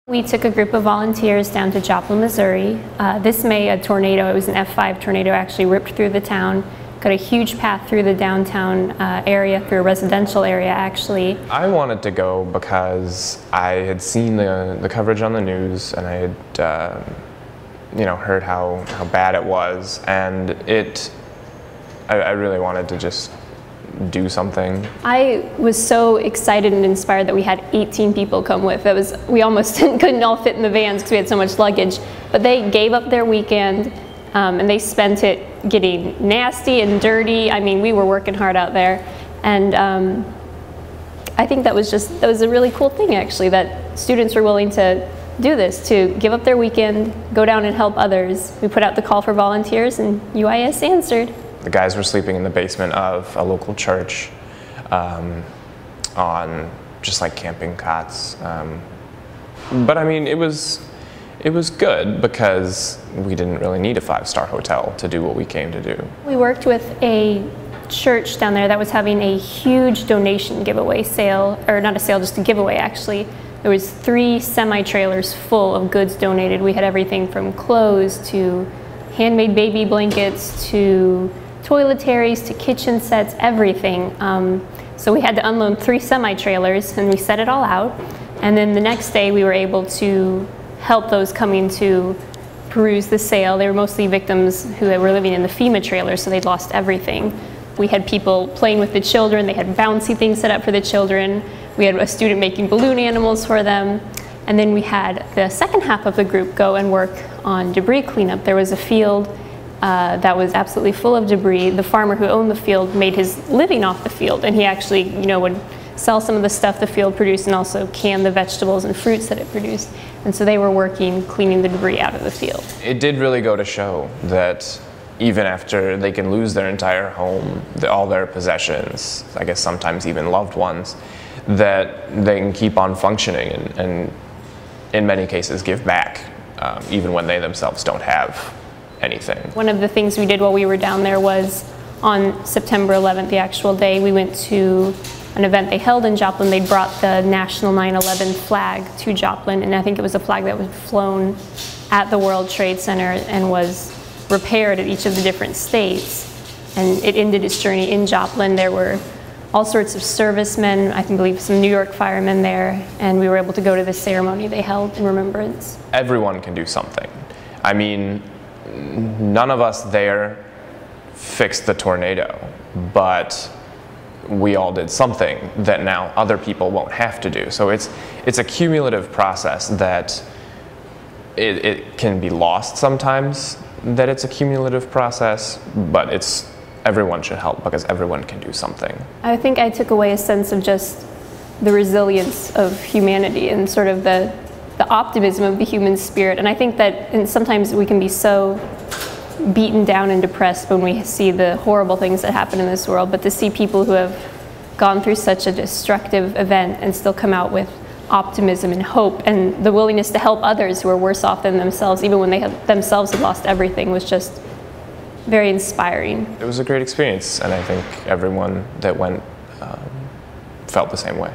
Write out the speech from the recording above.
We took a group of volunteers down to Joplin, Missouri. This May, a tornado, it was an F5 tornado, actually ripped through the town, got a huge path through the downtown area, through a residential area actually. I wanted to go because I had seen the coverage on the news, and I had heard how bad it was, and I really wanted to just do something. I was so excited and inspired that we had 18 people come with. We almost couldn't all fit in the vans because we had so much luggage, but they gave up their weekend and they spent it getting nasty and dirty. I mean, we were working hard out there, and I think that was a really cool thing actually, that students were willing to do this, to give up their weekend, go down and help others. We put out the call for volunteers and UIS answered. The guys were sleeping in the basement of a local church on just like camping cots. But I mean, it was good because we didn't really need a 5-star hotel to do what we came to do. We worked with a church down there that was having a huge donation giveaway sale, or not a sale, just a giveaway actually. There was 3 semi-trailers full of goods donated. We had everything from clothes to handmade baby blankets to toiletries to kitchen sets, everything. So we had to unload 3 semi-trailers and we set it all out. And then the next day we were able to help those coming to peruse the sale. They were mostly victims who were living in the FEMA trailers, so they'd lost everything. We had people playing with the children. They had bouncy things set up for the children. We had a student making balloon animals for them. And then we had the second half of the group go and work on debris cleanup. There was a field that was absolutely full of debris. The farmer who owned the field made his living off the field, and he actually, would sell some of the stuff the field produced and also can the vegetables and fruits that it produced. And so they were working, cleaning the debris out of the field. It did really go to show that even after they can lose their entire home, all their possessions, I guess sometimes even loved ones, that they can keep on functioning and in many cases give back, even when they themselves don't have anything. One of the things we did while we were down there was on September 11th, the actual day, we went to an event they held in Joplin. They brought the National 9/11 flag to Joplin, and I think it was a flag that was flown at the World Trade Center and was repaired at each of the different states. And it ended its journey in Joplin. There were all sorts of servicemen, I can believe some New York firemen there, and we were able to go to the ceremony they held in remembrance. Everyone can do something. I mean, none of us there fixed the tornado, but we all did something that now other people won't have to do. So it's a cumulative process that it can be lost sometimes that it's a cumulative process, but everyone should help because everyone can do something. I think I took away a sense of just the resilience of humanity and sort of the optimism of the human spirit. And I think that sometimes we can be so beaten down and depressed when we see the horrible things that happen in this world, but to see people who have gone through such a destructive event and still come out with optimism and hope and the willingness to help others who are worse off than themselves, even when they themselves had lost everything, was just very inspiring. It was a great experience, and I think everyone that went felt the same way.